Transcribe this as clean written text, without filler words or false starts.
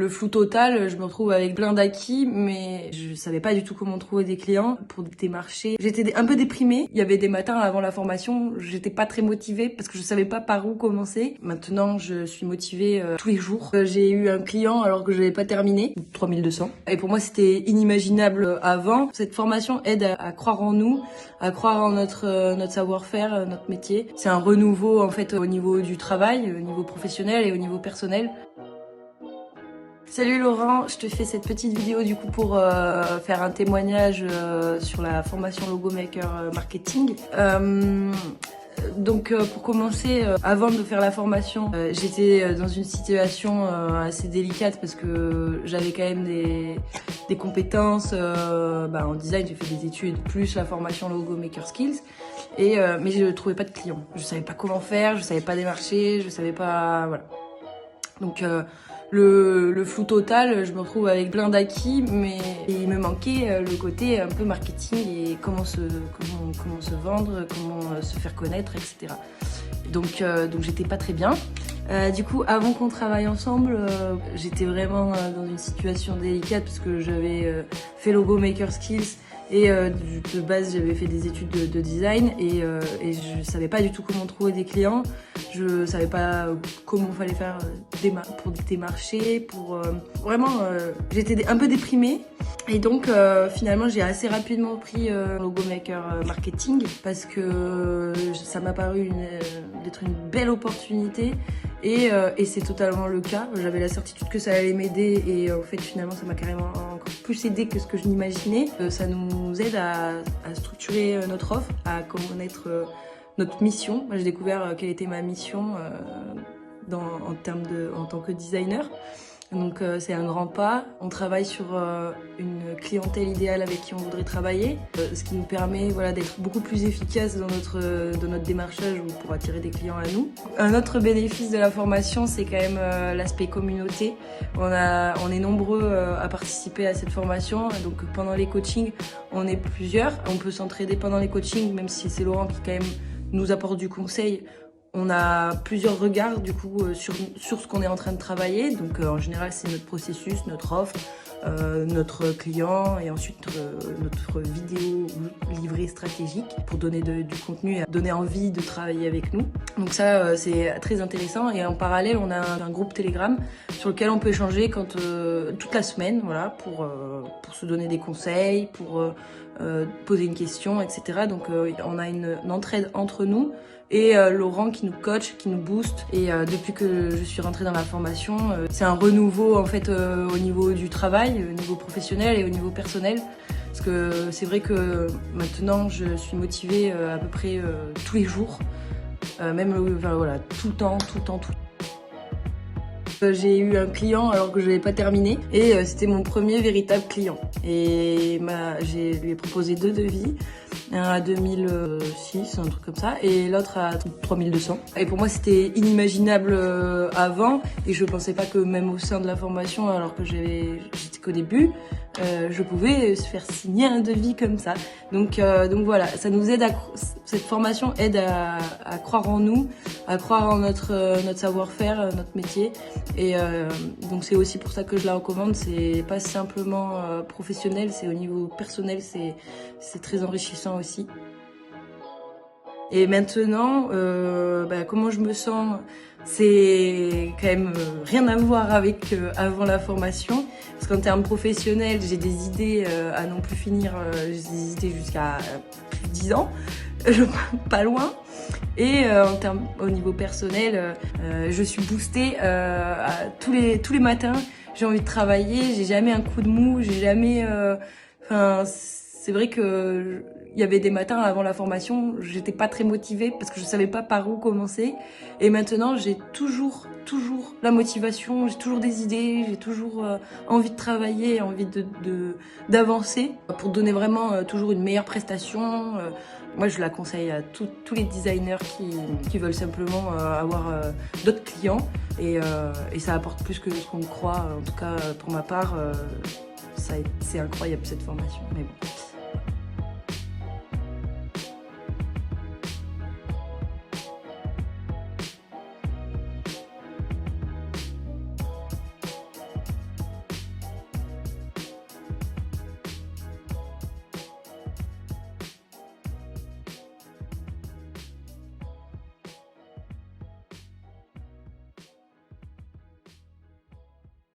Le flou total, je me retrouve avec plein d'acquis, mais je savais pas du tout comment trouver des clients pour démarcher. J'étais un peu déprimée. Il y avait des matins avant la formation, j'étais pas très motivée parce que je savais pas par où commencer. Maintenant, je suis motivée tous les jours. J'ai eu un client alors que je n'avais pas terminé, 3200. Et pour moi, c'était inimaginable avant. Cette formation aide à croire en nous, à croire en notre savoir-faire, notre métier. C'est un renouveau en fait au niveau du travail, au niveau professionnel et au niveau personnel. Salut Laurent, je te fais cette petite vidéo du coup pour faire un témoignage sur la formation Logo Maker Marketing. Donc pour commencer, avant de faire la formation, j'étais dans une situation assez délicate parce que j'avais quand même des compétences en design. J'ai fait des études plus la formation Logo Maker Skills, mais je ne trouvais pas de clients. Je savais pas comment faire, je savais pas démarcher, je savais pas, voilà. Donc le flou total, je me retrouve avec plein d'acquis, mais il me manquait le côté un peu marketing et comment se vendre, comment se faire connaître, etc. Donc j'étais pas très bien. Du coup, avant qu'on travaille ensemble, j'étais vraiment dans une situation délicate parce que j'avais fait Logo Maker Skills et de base j'avais fait des études de design et je savais pas du tout comment trouver des clients. Je savais pas comment fallait faire pour démarcher, vraiment j'étais un peu déprimée et donc finalement j'ai assez rapidement pris Logo Maker Marketing parce que ça m'a paru d'être une belle opportunité et c'est totalement le cas. J'avais la certitude que ça allait m'aider et en fait finalement ça m'a carrément encore plus aidé que ce que je n'imaginais. Ça nous aide à structurer notre offre, à connaître notre mission. Moi j'ai découvert quelle était ma mission en tant que designer. Donc c'est un grand pas. On travaille sur une clientèle idéale avec qui on voudrait travailler, ce qui nous permet d'être beaucoup plus efficace dans notre démarchage pour attirer des clients à nous. Un autre bénéfice de la formation, c'est quand même l'aspect communauté. On est nombreux à participer à cette formation, donc pendant les coachings, on est plusieurs. On peut s'entraider pendant les coachings, même si c'est Laurent qui quand même nous apporte du conseil. On a plusieurs regards du coup sur ce qu'on est en train de travailler. Donc en général c'est notre processus, notre offre, notre client et ensuite notre vidéo livrée stratégique pour donner du contenu et donner envie de travailler avec nous. Donc ça c'est très intéressant et en parallèle on a un groupe Telegram sur lequel on peut échanger toute la semaine, voilà, pour se donner des conseils, pour poser une question, etc. Donc on a une entraide entre nous. Et Laurent qui nous coach, qui nous booste. Et depuis que je suis rentrée dans la formation, c'est un renouveau en fait au niveau du travail, au niveau professionnel et au niveau personnel. Parce que c'est vrai que maintenant je suis motivée à peu près tous les jours, même tout le temps. J'ai eu un client alors que je n'avais pas terminé et c'était mon premier véritable client. Et je lui ai proposé 2 devis, un à 2006, un truc comme ça, et l'autre à 3200. Et pour moi c'était inimaginable avant et je pensais pas que même au sein de la formation, alors que j'étais qu'au début, je pouvais se faire signer un devis comme ça. Donc voilà, ça nous aide cette formation aide à croire en nous, à croire en notre savoir-faire, notre métier. Et donc c'est aussi pour ça que je la recommande. C'est pas simplement professionnel, c'est au niveau personnel, c'est très enrichissant aussi. Et maintenant, comment je me sens, c'est quand même rien à voir avec avant la formation. Parce qu'en termes professionnels, j'ai des idées à non plus finir, j'ai des idées jusqu'à 10 ans, pas loin. Et au niveau personnel, je suis boostée tous les matins. J'ai envie de travailler, j'ai jamais un coup de mou, j'ai jamais... c'est vrai que il y avait des matins avant la formation, j'étais pas très motivée parce que je savais pas par où commencer. Et maintenant, j'ai toujours la motivation, j'ai toujours des idées, j'ai toujours envie de travailler, envie d'avancer pour donner vraiment toujours une meilleure prestation. Moi, je la conseille à tous les designers qui veulent simplement avoir d'autres clients et ça apporte plus que ce qu'on croit. En tout cas, pour ma part, c'est incroyable cette formation. Mais bon.